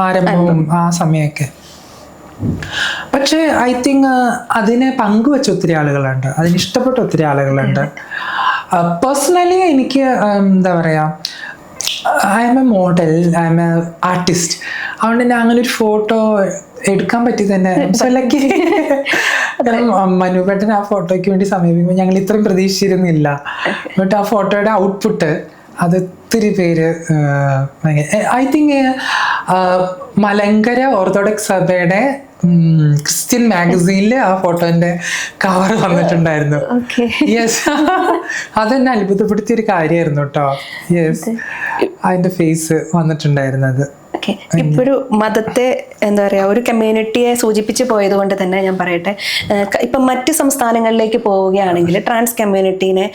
ആരംഭവും ആ സമയമൊക്കെ. പക്ഷേ ഐ തിങ്ക് അതിനെ പങ്കുവെച്ച ഒത്തിരി ആളുകളുണ്ട്, അതിനിഷ്ടപ്പെട്ട ഒത്തിരി ആളുകളുണ്ട്. പേഴ്സണലി എനിക്ക് എന്താ പറയുക, I M A model, I M A artist. അതുകൊണ്ട് തന്നെ അങ്ങനെ ഒരു ഫോട്ടോ എടുക്കാൻ പറ്റി തന്നെ ലക്കി. മനുപേട്ടൻ ആ ഫോട്ടോയ്ക്ക് വേണ്ടി സമീപിക്കുമ്പോൾ ഞങ്ങൾ ഇത്രയും പ്രതീക്ഷിച്ചിരുന്നില്ല. ബട്ട് ആ ഫോട്ടോയുടെ ഔട്ട്പുട്ട് അത് ഒത്തിരി പേര് ഐ തിങ്ക് മലങ്കര ഓർത്തഡോക്സ് സഭയുടെ ക്രിസ്ത്യൻ മാഗസീനിൽ ആ ഫോട്ടോന്റെ കവർ വന്നിട്ടുണ്ടായിരുന്നു. യെസ്, അതെന്നെ അത്ഭുതപ്പെടുത്തിയ ഒരു കാര്യമായിരുന്നു കേട്ടോ. യെസ്, അതിന്റെ ഫേസ് വന്നിട്ടുണ്ടായിരുന്നത്. ഇപ്പൊരു മതത്തെ എന്താ പറയുക, ഒരു കമ്മ്യൂണിറ്റിയെ സൂചിപ്പിച്ച് പോയത് കൊണ്ട് തന്നെ ഞാൻ പറയട്ടെ, ഇപ്പം മറ്റ് സംസ്ഥാനങ്ങളിലേക്ക് പോവുകയാണെങ്കിൽ ട്രാൻസ് കമ്മ്യൂണിറ്റീനെ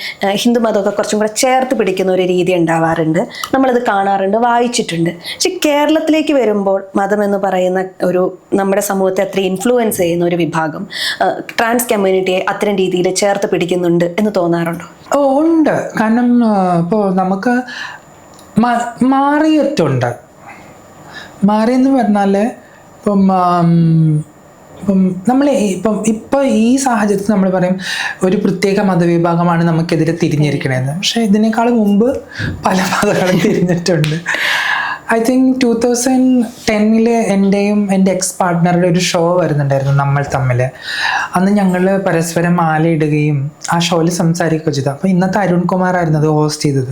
ഹിന്ദു മതമൊക്കെ കുറച്ചും കൂടെ ചേർത്ത് പിടിക്കുന്ന ഒരു രീതി ഉണ്ടാവാറുണ്ട്. നമ്മളത് കാണാറുണ്ട്, വായിച്ചിട്ടുണ്ട്. പക്ഷെ കേരളത്തിലേക്ക് വരുമ്പോൾ മതം എന്ന് പറയുന്ന ഒരു നമ്മുടെ സമൂഹത്തെ അത്ര ഇൻഫ്ലുവൻസ് ചെയ്യുന്ന ഒരു വിഭാഗം ട്രാൻസ് കമ്മ്യൂണിറ്റിയെ അത്തരം രീതിയിൽ ചേർത്ത് പിടിക്കുന്നുണ്ട് എന്ന് തോന്നാറുണ്ടോ? ഉണ്ട്. കാരണം ഇപ്പോൾ നമുക്ക് മാറിയെന്ന് പറഞ്ഞാൽ ഇപ്പം നമ്മൾ ഇപ്പം ഈ സാഹചര്യത്തിൽ നമ്മൾ പറയും ഒരു പ്രത്യേക മതവിഭാഗമാണ് നമുക്കെതിരെ തിരിഞ്ഞിരിക്കണേന്ന്. പക്ഷേ ഇതിനേക്കാൾ മുമ്പ് പല മതങ്ങളും തിരിഞ്ഞിട്ടുണ്ട്. ഐ തിങ്ക് 2010 എൻ്റെയും എൻ്റെ എക്സ് പാർട്ട്ണറുടെ ഒരു ഷോ വരുന്നുണ്ടായിരുന്നു, നമ്മൾ തമ്മിൽ. അന്ന് ഞങ്ങൾ പരസ്പരം മാലയിടുകയും ആ ഷോയിൽ സംസാരിക്കുകയും ചെയ്തു. അപ്പോൾ ഇന്നത്തെ അരുൺ കുമാർ ആയിരുന്നു അത് ഹോസ്റ്റ് ചെയ്തത്.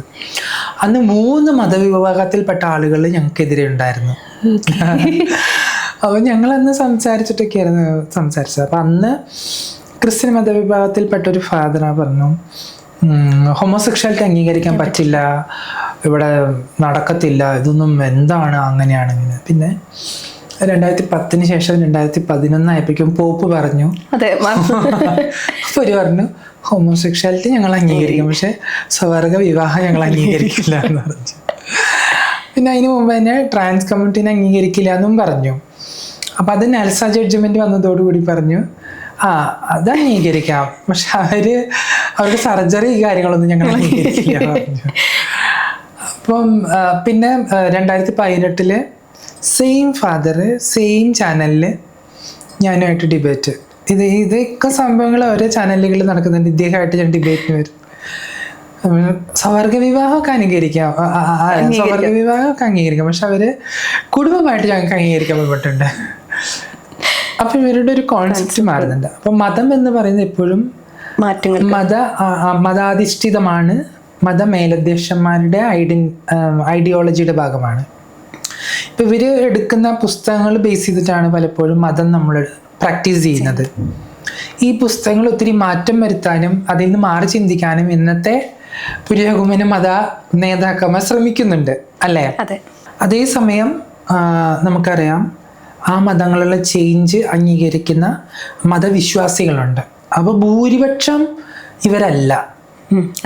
അന്ന് 3 മതവിഭാഗത്തിൽപ്പെട്ട ആളുകൾ ഞങ്ങൾക്കെതിരെ ഉണ്ടായിരുന്നു. അപ്പോൾ ഞങ്ങളന്ന് സംസാരിച്ചിട്ടൊക്കെയായിരുന്നു സംസാരിച്ചത്. അപ്പം അന്ന് ക്രിസ്ത്യൻ മതവിഭാഗത്തിൽപ്പെട്ട ഒരു ഫാദറാ പറഞ്ഞു, ഹോമോസെക്ഷാലിറ്റി അംഗീകരിക്കാൻ പറ്റില്ല, ഇവിടെ നടക്കത്തില്ല, ഇതൊന്നും എന്താണ് അങ്ങനെയാണെങ്കിലും. പിന്നെ 2010 ശേഷം 2011 ആയപ്പോഴേക്കും പോപ്പ് പറഞ്ഞു, അപ്പോൾ ഒരു പറഞ്ഞു ഹോമോസെക്ഷാലിറ്റി ഞങ്ങൾ അംഗീകരിക്കും, പക്ഷെ സ്വവർഗ വിവാഹം ഞങ്ങൾ അംഗീകരിക്കില്ല എന്ന് പറഞ്ഞു. പിന്നെ അതിന് മുമ്പ് തന്നെ ട്രാൻസ് കമ്മ്യൂണിറ്റീനെ അംഗീകരിക്കില്ല എന്നും പറഞ്ഞു. അപ്പം അത് നെൽസ ജഡ്ജ്മെൻറ്റ് വന്നതോടുകൂടി പറഞ്ഞു അത് അംഗീകരിക്കാം, പക്ഷെ അവർക്ക് സർജറി ഈ കാര്യങ്ങളൊന്നും ഞങ്ങൾ അംഗീകരിക്കില്ല പറഞ്ഞു. അപ്പം പിന്നെ 2018 സെയിം ഫാദർ സെയിം ചാനലിൽ ഞാനുമായിട്ട് ഡിബേറ്റ്. ഇതൊക്കെ സംഭവങ്ങൾ ഓരോ ചാനലുകളിൽ നടക്കുന്നുണ്ട്. ഇദ്ദേഹമായിട്ട് ഞാൻ ഡിബേറ്റിന് വരും. സ്വവർഗ വിവാഹമൊക്കെ അംഗീകരിക്കാം, സ്വവർഗ വിവാഹമൊക്കെ അംഗീകരിക്കാം, പക്ഷെ അവര് കുടുംബമായിട്ട് ഞങ്ങൾക്ക് അംഗീകരിക്കാൻ പറ്റുന്നുണ്ട്. അപ്പൊ ഇവരുടെ ഒരു കോൺസെപ്റ്റ് മാറുന്നുണ്ട്. അപ്പൊ മതം എന്ന് പറയുന്നത് എപ്പോഴും മതാധിഷ്ഠിതമാണ്, മതമേലധ്യക്ഷന്മാരുടെ ഐഡിയോളജിയുടെ ഭാഗമാണ്. ഇപ്പൊ ഇവര് എടുക്കുന്ന പുസ്തകങ്ങൾ ബേസ് ചെയ്തിട്ടാണ് പലപ്പോഴും മതം നമ്മൾ പ്രാക്ടീസ് ചെയ്യുന്നത്. ഈ പുസ്തകങ്ങൾ ഒത്തിരി മാറ്റം വരുത്താനും അതിൽ നിന്ന് മാറി ചിന്തിക്കാനും ഇന്നത്തെ പുരോഗമന മത നേതാക്കന്മാർ ശ്രമിക്കുന്നുണ്ട്. അല്ലേ? അതെ. അതേസമയം നമുക്കറിയാം ആ മതങ്ങളിലെ ചേഞ്ച് അംഗീകരിക്കുന്ന മതവിശ്വാസികളുണ്ട്. അപ്പോൾ ഭൂരിപക്ഷം ഇവരല്ല.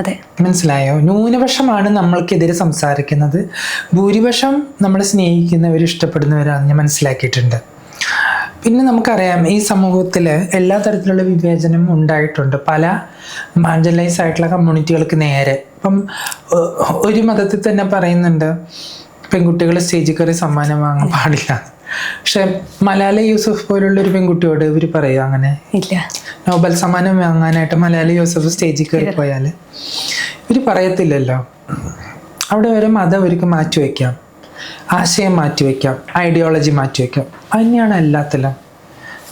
അതെ, മനസ്സിലായോ? ന്യൂനപക്ഷമാണ് നമ്മൾക്കെതിരെ സംസാരിക്കുന്നത്, ഭൂരിപക്ഷം നമ്മളെ സ്നേഹിക്കുന്നവർ ഇഷ്ടപ്പെടുന്നവരാണെന്ന് ഞാൻ മനസ്സിലാക്കിയിട്ടുണ്ട്. പിന്നെ നമുക്കറിയാം ഈ സമൂഹത്തിൽ എല്ലാ തരത്തിലുള്ള വിവേചനം ഉണ്ടായിട്ടുണ്ട് പല മാർജിനലൈസ് ആയിട്ടുള്ള കമ്മ്യൂണിറ്റികൾക്ക് നേരെ. ഇപ്പം ഒരു മതത്തിൽ തന്നെ പറയുന്നുണ്ട് പെൺകുട്ടികൾ സ്റ്റേജിൽ കയറി സമ്മാനം വാങ്ങാൻ പാടില്ല. പക്ഷെ മലാല യൂസഫ് പോലുള്ള ഒരു പെൺകുട്ടിയോട് ഇവർ പറയുക അങ്ങനെ ഇല്ല. നോബൽ സമ്മാനം വാങ്ങാനായിട്ട് മലാല യൂസഫ് സ്റ്റേജിൽ കയറി പോയാൽ ഇവർ പറയത്തില്ലല്ലോ. അവിടെ ഒരു മതം അവർക്ക് മാറ്റിവെക്കാം, ആശയം മാറ്റിവെക്കാം, ഐഡിയോളജി മാറ്റിവെക്കാം. അതുതന്നെയാണ് എല്ലാത്തിലും.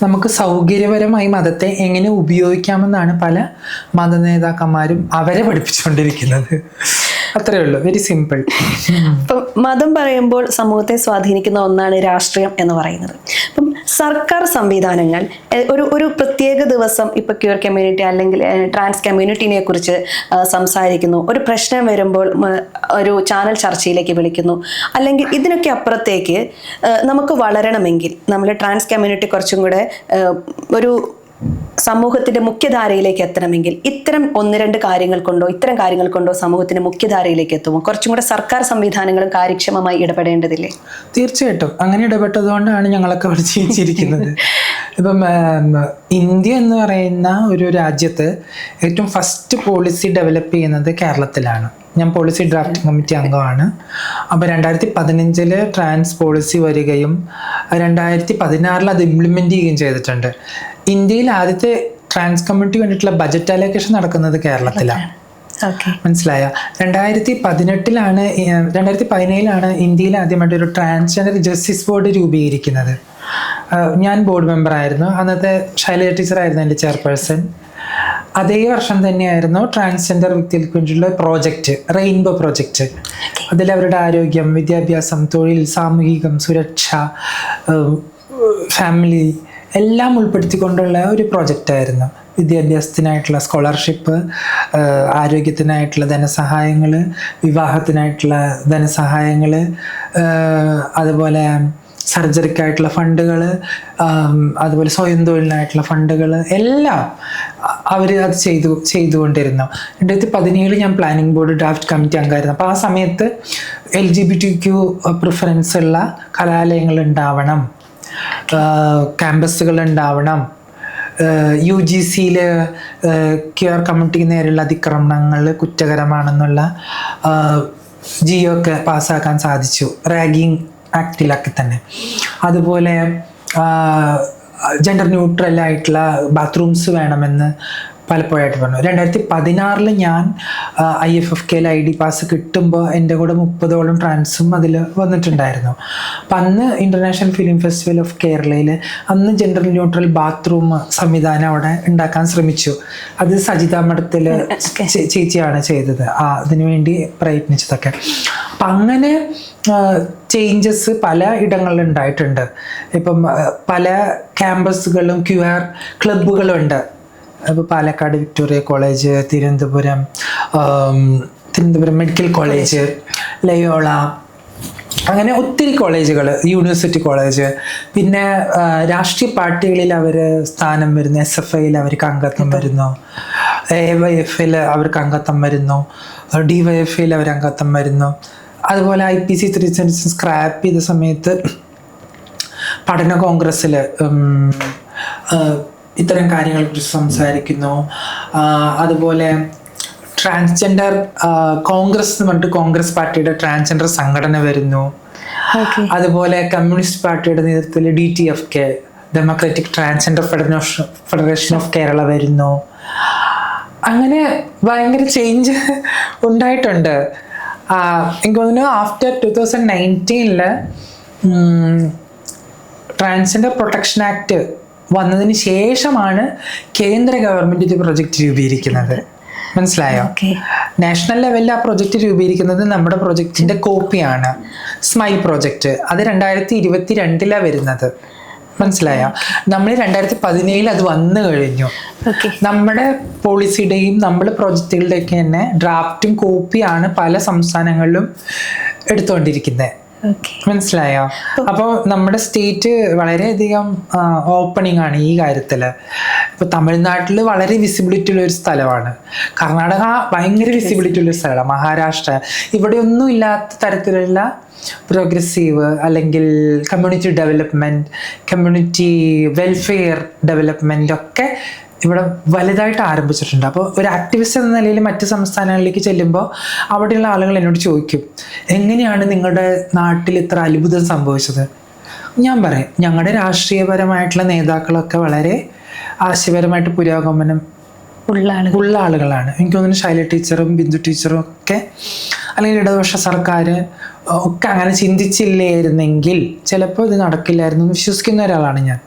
നമുക്ക് സൗകര്യപരമായി മതത്തെ എങ്ങനെ ഉപയോഗിക്കാമെന്നാണ് പല മതനേതാക്കന്മാരും അവരെ പഠിപ്പിച്ചുകൊണ്ടിരിക്കുന്നത്. അത്രയേ ഉള്ളൂ, വെരി സിമ്പിൾ. ഇപ്പം മതം പറയുമ്പോൾ സമൂഹത്തെ സ്വാധീനിക്കുന്ന ഒന്നാണ് രാഷ്ട്രീയം എന്ന് പറയുന്നത്. അപ്പം സർക്കാർ സംവിധാനങ്ങൾ ഒരു പ്രത്യേക ദിവസം ഇപ്പൊ ക്യൂർ കമ്മ്യൂണിറ്റി അല്ലെങ്കിൽ ട്രാൻസ് കമ്മ്യൂണിറ്റിനെ കുറിച്ച് സംസാരിക്കുന്നു, ഒരു പ്രശ്നം വരുമ്പോൾ ഒരു ചാനൽ ചർച്ചയിലേക്ക് വിളിക്കുന്നു, അല്ലെങ്കിൽ ഇതിനൊക്കെ അപ്പുറത്തേക്ക് നമുക്ക് വളരണമെങ്കിൽ നമ്മൾ ട്രാൻസ് കമ്മ്യൂണിറ്റി കുറച്ചും കൂടെ ഒരു സമൂഹത്തിന്റെ മുഖ്യധാരയിലേക്ക് എത്തണമെങ്കിൽ ഇത്തരം 1-2 കാര്യങ്ങൾ കൊണ്ടോ സമൂഹത്തിന്റെ മുഖ്യധാരയിലേക്ക് എത്തുമോ? കുറച്ചും കൂടെ സർക്കാർ സംവിധാനങ്ങളും കാര്യക്ഷമമായി ഇടപെടേണ്ടതില്ലേ? തീർച്ചയായിട്ടും അങ്ങനെ ഇടപെട്ടതുകൊണ്ടാണ് ഞങ്ങളൊക്കെ ഇവിടെ ജീവിച്ചിരിക്കുന്നത്. ഇപ്പം ഇന്ത്യ എന്ന് പറയുന്ന ഒരു രാജ്യത്ത് ഏറ്റവും ഫസ്റ്റ് പോളിസി ഡെവലപ്പ് ചെയ്യുന്നത് കേരളത്തിലാണ്. ഞാൻ പോളിസി ഡ്രാഫ്റ്റിംഗ് കമ്മിറ്റി അംഗമാണ്. അപ്പോൾ 2015 ട്രാൻസ് പോളിസി വരികയും 2016 അത് ഇംപ്ലിമെൻ്റ് ചെയ്യുകയും ചെയ്തിട്ടുണ്ട്. ഇന്ത്യയിൽ ആദ്യത്തെ ട്രാൻസ് കമ്മ്യൂണിറ്റി വേണ്ടിയിട്ടുള്ള ബജറ്റ് അലോക്കേഷൻ നടക്കുന്നത് കേരളത്തിലാണ്. മനസ്സിലായ? 2017 ഇന്ത്യയിൽ ആദ്യമായിട്ട് ഒരു ട്രാൻസ്ജെൻഡർ ജസ്റ്റിസ് ബോർഡ് രൂപീകരിക്കുന്നത്. ഞാൻ ബോർഡ് മെമ്പർ ആയിരുന്നു. അന്നത്തെ ശൈലജ ടീച്ചറായിരുന്നു എൻ്റെ ചെയർപേഴ്സൺ. അതേ വർഷം തന്നെയായിരുന്നു ട്രാൻസ്ജെൻഡർ വ്യക്തികൾക്ക് വേണ്ടിയുള്ള പ്രോജക്റ്റ്, റെയിൻബോ പ്രോജക്റ്റ്. അതിൽ അവരുടെ ആരോഗ്യം, വിദ്യാഭ്യാസം, തൊഴിൽ, സാമൂഹികം, സുരക്ഷ, ഫാമിലി എല്ലാം ഉൾപ്പെടുത്തിക്കൊണ്ടുള്ള ഒരു പ്രോജക്റ്റായിരുന്നു. വിദ്യാഭ്യാസത്തിനായിട്ടുള്ള സ്കോളർഷിപ്പ്, ആരോഗ്യത്തിനായിട്ടുള്ള ധനസഹായങ്ങൾ, വിവാഹത്തിനായിട്ടുള്ള ധനസഹായങ്ങൾ, അതുപോലെ സർജറിക്കായിട്ടുള്ള ഫണ്ടുകൾ, അതുപോലെ സ്വയം തൊഴിലിനായിട്ടുള്ള ഫണ്ടുകൾ എല്ലാം അവർ അത് ചെയ്തുകൊണ്ടിരുന്നു. 2017 ഞാൻ പ്ലാനിംഗ് ബോർഡ് ഡ്രാഫ്റ്റ് കമ്മിറ്റി അംഗമായിരുന്നു. അപ്പോൾ ആ സമയത്ത് LGBTQ പ്രിഫറൻസ് ഉള്ള കലാലയങ്ങൾ ഉണ്ടാവണം, ക്യാമ്പസുകൾ ഉണ്ടാവണം, UGCയിൽ ക്യൂർ കമ്മ്യൂണിറ്റിക്ക് നേരെയുള്ള അതിക്രമണങ്ങൾ കുറ്റകരമാണെന്നുള്ള GO ഒക്കെ പാസ്സാക്കാൻ സാധിച്ചു, റാഗിങ് ആക്ടിലൊക്കെ തന്നെ. അതുപോലെ ജെൻഡർ ന്യൂട്രൽ ആയിട്ടുള്ള ബാത്റൂംസ് വേണമെന്ന് പലപ്പോഴായിട്ട് പറഞ്ഞു. 2016 ഞാൻ IFFKയിൽ ID പാസ് കിട്ടുമ്പോൾ എൻ്റെ കൂടെ 30ഓളം ട്രാൻസും അതിൽ വന്നിട്ടുണ്ടായിരുന്നു. അപ്പം അന്ന് ഇൻ്റർനാഷണൽ ഫിലിം ഫെസ്റ്റിവൽ ഓഫ് കേരളയിൽ അന്ന് ജെൻഡർ ന്യൂട്രൽ ബാത്റൂം സംവിധാനം അവിടെ ഉണ്ടാക്കാൻ ശ്രമിച്ചു. അത് സജിത മഠത്തിൽ ചേച്ചിയാണ് ചെയ്തത്, അതിനുവേണ്ടി പ്രയത്നിച്ചതൊക്കെ. അപ്പം അങ്ങനെ ചേഞ്ചസ് പല ഇടങ്ങളിൽ ഉണ്ടായിട്ടുണ്ട്. ഇപ്പം പല ക്യാമ്പസുകളും QR ക്ലബ്ബുകളും ഉണ്ട്. അപ്പോൾ Palakkad Victoria college, Thiruvananthapuram medical college, Loyola, അങ്ങനെ ഒത്തിരി കോളേജുകൾ, യൂണിവേഴ്സിറ്റി കോളേജ്. പിന്നെ രാഷ്ട്രീയ പാർട്ടികളിൽ അവർ സ്ഥാനം വരുന്നു. SFIയിൽ അവർക്ക് അംഗത്വം വരുന്നു, AYFയിൽ അവർക്ക് അംഗത്വം വരുന്നു, DYFയിൽ അവർ അംഗത്വം വരുന്നു. അതുപോലെ IPC 376 സ്ക്രാപ്പ് ചെയ്ത സമയത്ത് പഠന കോൺഗ്രസ്സിൽ ഇത്തരം കാര്യങ്ങളെക്കുറിച്ച് സംസാരിക്കുന്നു. അതുപോലെ ട്രാൻസ്ജെൻഡർ കോൺഗ്രസ് എന്ന് പറഞ്ഞിട്ട് കോൺഗ്രസ് പാർട്ടിയുടെ ട്രാൻസ്ജെൻഡർ സംഘടന വരുന്നു. അതുപോലെ കമ്മ്യൂണിസ്റ്റ് പാർട്ടിയുടെ നേതൃത്വത്തിൽ DTFK, democratic transgender federation of Kerala വരുന്നു. അങ്ങനെ ഭയങ്കര ചേഞ്ച് ഉണ്ടായിട്ടുണ്ട്. എനിക്ക് തോന്നുന്നു ആഫ്റ്റർ 2019 ട്രാൻസ്ജെൻഡർ പ്രൊട്ടക്ഷൻ ആക്ട് വന്നതിന് ശേഷമാണ് കേന്ദ്ര ഗവൺമെന്റ് ഇത് പ്രൊജക്റ്റ് രൂപീകരിക്കുന്നത്. മനസ്സിലായോ? നാഷണൽ ലെവലിൽ ആ പ്രൊജക്റ്റ് രൂപീകരിക്കുന്നത് നമ്മുടെ പ്രൊജക്റ്റിന്റെ കോപ്പിയാണ്, സ്മൈൽ പ്രൊജക്റ്റ്. അത് 2022 വരുന്നത്. മനസ്സിലായോ? നമ്മൾ 2017 അത് വന്നു കഴിഞ്ഞു. നമ്മുടെ പോളിസിയുടെയും നമ്മുടെ പ്രൊജക്റ്റുകളുടെയൊക്കെ തന്നെ ഡ്രാഫ്റ്റും കോപ്പിയാണ് പല സംസ്ഥാനങ്ങളിലും എടുത്തുകൊണ്ടിരിക്കുന്നത്. ഓക്കെ. മനസ്സിലായോ? അപ്പോൾ നമ്മുടെ സ്റ്റേറ്റ് വളരെയധികം ഓപ്പണിംഗ് ആണ് ഈ കാര്യത്തില്. ഇപ്പൊ തമിഴ്നാട്ടിൽ വളരെ വിസിബിലിറ്റി ഉള്ള ഒരു സ്ഥലമാണ്, കർണാടക ഭയങ്കര വിസിബിലിറ്റി ഉള്ള ഒരു സ്ഥലമാണ്, മഹാരാഷ്ട്ര ഇവിടെ ഒന്നും ഇല്ലാത്ത തരത്തിലുള്ള പ്രോഗ്രസീവ് അല്ലെങ്കിൽ community development, community welfare development ഒക്കെ ഇവിടെ വലുതായിട്ട് ആരംഭിച്ചിട്ടുണ്ട്. അപ്പോൾ ഒരു ആക്ടിവിസ്റ്റ് എന്ന നിലയിൽ മറ്റ് സംസ്ഥാനങ്ങളിലേക്ക് ചെല്ലുമ്പോൾ അവിടെയുള്ള ആളുകൾ എന്നോട് ചോദിക്കും, എങ്ങനെയാണ് നിങ്ങളുടെ നാട്ടിൽ ഇത്ര അത്ഭുതം സംഭവിച്ചത്? ഞാൻ പറയും, ഞങ്ങളുടെ രാഷ്ട്രീയപരമായിട്ടുള്ള നേതാക്കളൊക്കെ വളരെ ആശയപരമായിട്ട് പുരോഗമനം ഉള്ള ആളുകളാണ്. എനിക്ക് തോന്നുന്നു ശൈല ടീച്ചറും ബിന്ദു ടീച്ചറും ഒക്കെ, അല്ലെങ്കിൽ ഇടതുപക്ഷ സർക്കാർ ഒക്കെ അങ്ങനെ ചിന്തിച്ചില്ലായിരുന്നെങ്കിൽ ചിലപ്പോൾ ഇത് നടക്കില്ലായിരുന്നു എന്ന് വിശ്വസിക്കുന്ന ഒരാളാണ് ഞാൻ.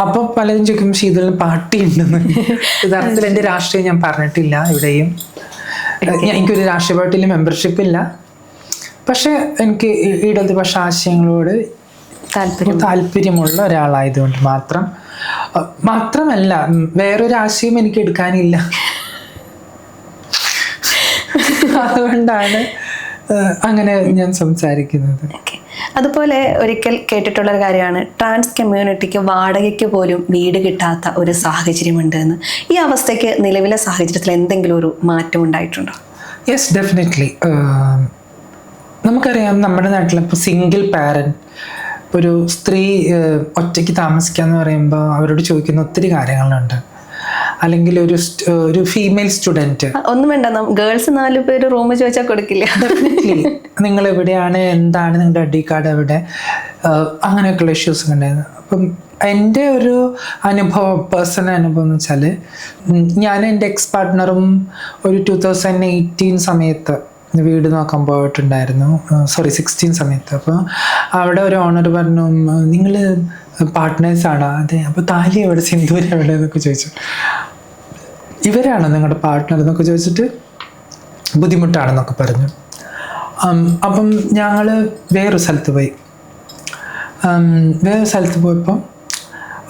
അപ്പോൾ പലരും ചോദിക്കും ശീതളിന് പാർട്ടി ഉണ്ടെന്ന്. യഥാർത്ഥത്തിൽ എൻ്റെ രാഷ്ട്രീയം ഞാൻ പറഞ്ഞിട്ടില്ല എവിടെയും. എനിക്കൊരു രാഷ്ട്രീയ പാർട്ടിയിൽ മെമ്പർഷിപ്പ് ഇല്ല. പക്ഷെ എനിക്ക് ഇടതുപക്ഷ ആശയങ്ങളോട് താല്പര്യമുള്ള ഒരാളായതുകൊണ്ട് മാത്രമല്ല വേറൊരു ആശയം എനിക്ക് എടുക്കാനില്ല. അതുകൊണ്ടാണ് അങ്ങനെ ഞാൻ സംസാരിക്കുന്നത്. അതുപോലെ ഒരിക്കൽ കേട്ടിട്ടുള്ള ഒരു കാര്യമാണ് ട്രാൻസ് കമ്മ്യൂണിറ്റിക്ക് വാടകയ്ക്ക് പോലും വീട് കിട്ടാത്ത ഒരു സാഹചര്യമുണ്ട് എന്ന്. ഈ അവസ്ഥയ്ക്ക് നിലവിലെ സാഹചര്യത്തിൽ എന്തെങ്കിലും ഒരു മാറ്റം ഉണ്ടായിട്ടുണ്ടോ? Yes, definitely. നമുക്കറിയാം നമ്മുടെ നാട്ടിലിപ്പോൾ സിംഗിൾ പാരൻറ്റ്, ഒരു സ്ത്രീ ഒറ്റയ്ക്ക് താമസിക്കുക എന്ന് പറയുമ്പോൾ അവരോട് ചോദിക്കുന്ന ഒത്തിരി കാര്യങ്ങളുണ്ട്. അല്ലെങ്കിൽ ഒരു ഫീമെയിൽ സ്റ്റുഡൻറ്റ്, ഒന്നും വേണ്ട, ഗേൾസ് 4 പേര് റൂം ചോദിച്ചാൽ കൊടുക്കില്ല. ഡെഫിനറ്റ്ലി നിങ്ങൾ എവിടെയാണ്, എന്താണ് നിങ്ങളുടെ ഐ ഡി കാർഡ് എവിടെ, അങ്ങനെയൊക്കെയുള്ള ഇഷ്യൂസ് ഉണ്ടായിരുന്നു. അപ്പം എൻ്റെ ഒരു അനുഭവം, പേഴ്സണൽ അനുഭവം എന്ന് വെച്ചാൽ, ഞാൻ എൻ്റെ എക്സ് പാർട്ട്ണറും ഒരു 2018 സമയത്ത് വീട് നോക്കാൻ പോയിട്ടുണ്ടായിരുന്നു. 16 സമയത്ത്. അപ്പോൾ അവിടെ ഒരു ഓണർ പറഞ്ഞു, നിങ്ങൾ പാർട്ട്നേഴ്സാണോ? അതെ. അപ്പോൾ താലി എവിടെ, സിന്ദൂരം എവിടെ എന്നൊക്കെ ചോദിച്ചു. ഇവരാണോ നിങ്ങളുടെ പാർട്ട്ണർ എന്നൊക്കെ ചോദിച്ചിട്ട് ബുദ്ധിമുട്ടാണെന്നൊക്കെ പറഞ്ഞു. അപ്പം ഞങ്ങൾ വേറൊരു സ്ഥലത്ത് പോയപ്പോൾ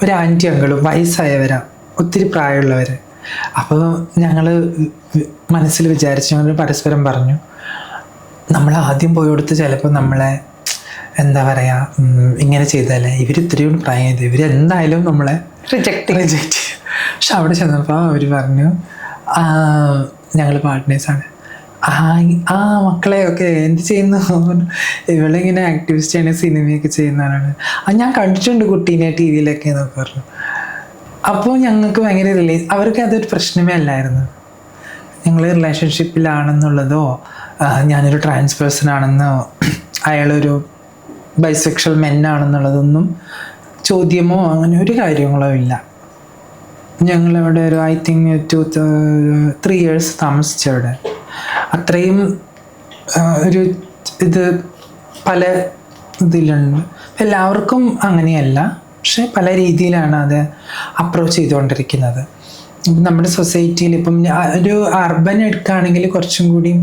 ഒരു ആൻറ്റി അങ്കിളും വയസ്സായവരാണ്, ഒത്തിരി പ്രായമുള്ളവർ. അപ്പോൾ ഞങ്ങൾ മനസ്സിൽ വിചാരിച്ചു, ഞങ്ങൾ പരസ്പരം പറഞ്ഞു, നമ്മൾ ആദ്യം പോയെടുത്ത് ചിലപ്പോൾ നമ്മളെ എന്താ പറയുക ഇങ്ങനെ ചെയ്താലേ, ഇവർ ഇത്രയും പ്രായം ചെയ്ത് ഇവരെന്തായാലും നമ്മളെ റിജക്റ്റ് ചെയ്യും. പക്ഷെ അവിടെ ചെന്നപ്പോൾ അവർ പറഞ്ഞു ഞങ്ങൾ പാർട്ട്നേഴ്സാണ്. ആ മക്കളെയൊക്കെ എന്ത് ചെയ്യുന്നു, ഇവളിങ്ങനെ ആക്ടിവിസ്റ്റ് ആണ്, സിനിമയൊക്കെ ചെയ്യുന്നതാണ്, ഞാൻ കണ്ടിട്ടുണ്ട് കുട്ടീനെ ടി വിയിലൊക്കെ എന്നൊക്കെ പറഞ്ഞു. അപ്പോൾ ഞങ്ങൾക്ക് ഭയങ്കര അവർക്ക് അതൊരു പ്രശ്നമേ അല്ലായിരുന്നു. ഞങ്ങൾ റിലേഷൻഷിപ്പിലാണെന്നുള്ളതോ ഞാനൊരു ട്രാൻസ് പേഴ്സൺ ആണെന്നോ അയാളൊരു ബൈസെക്ഷൽ മെന്നാണെന്നുള്ളതൊന്നും ചോദ്യമോ അങ്ങനെ ഒരു കാര്യങ്ങളോ ഇല്ല. ഞങ്ങളവിടെ ഒരു ഐ തിങ്ക് 3 years താമസിച്ചവിടെ. അത്രയും ഒരു ഇത് പല ഇതിലുണ്ട്. എല്ലാവർക്കും അങ്ങനെയല്ല, പക്ഷെ പല രീതിയിലാണ് അത് അപ്രോച്ച് ചെയ്തുകൊണ്ടിരിക്കുന്നത്. നമ്മുടെ സൊസൈറ്റിയിൽ ഇപ്പം ഒരു അർബൻ എടുക്കുകയാണെങ്കിൽ കുറച്ചും കൂടിയും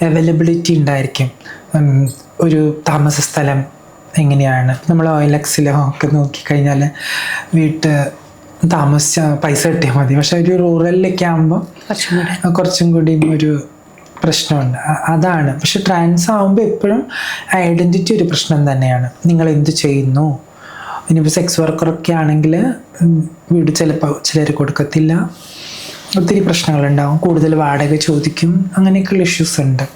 അവൈലബിലിറ്റി ഉണ്ടായിരിക്കും. ഒരു താമസ സ്ഥലം എങ്ങനെയാണ്, നമ്മൾ OLXലോ ഒക്കെ നോക്കിക്കഴിഞ്ഞാൽ താമസിച്ച പൈസ കിട്ടിയാൽ മതി. പക്ഷെ ഒരു റൂറലിലൊക്കെ ആകുമ്പോൾ കുറച്ചും കൂടിയും ഒരു പ്രശ്നമുണ്ട്. അതാണ്. പക്ഷെ ട്രാൻസ് ആകുമ്പോൾ എപ്പോഴും ഐഡൻറ്റിറ്റി ഒരു പ്രശ്നം തന്നെയാണ്. നിങ്ങൾ എന്ത് ചെയ്യുന്നു, ഇനിയിപ്പോൾ സെക്സ് വർക്കറൊക്കെ ആണെങ്കിൽ വീട് ചിലപ്പോൾ ചിലർ കൊടുക്കത്തില്ല, ഒത്തിരി പ്രശ്നങ്ങളുണ്ടാവും, കൂടുതൽ വാടക ചോദിക്കും, അങ്ങനെയൊക്കെയുള്ള ഇഷ്യൂസ് ഉണ്ട്.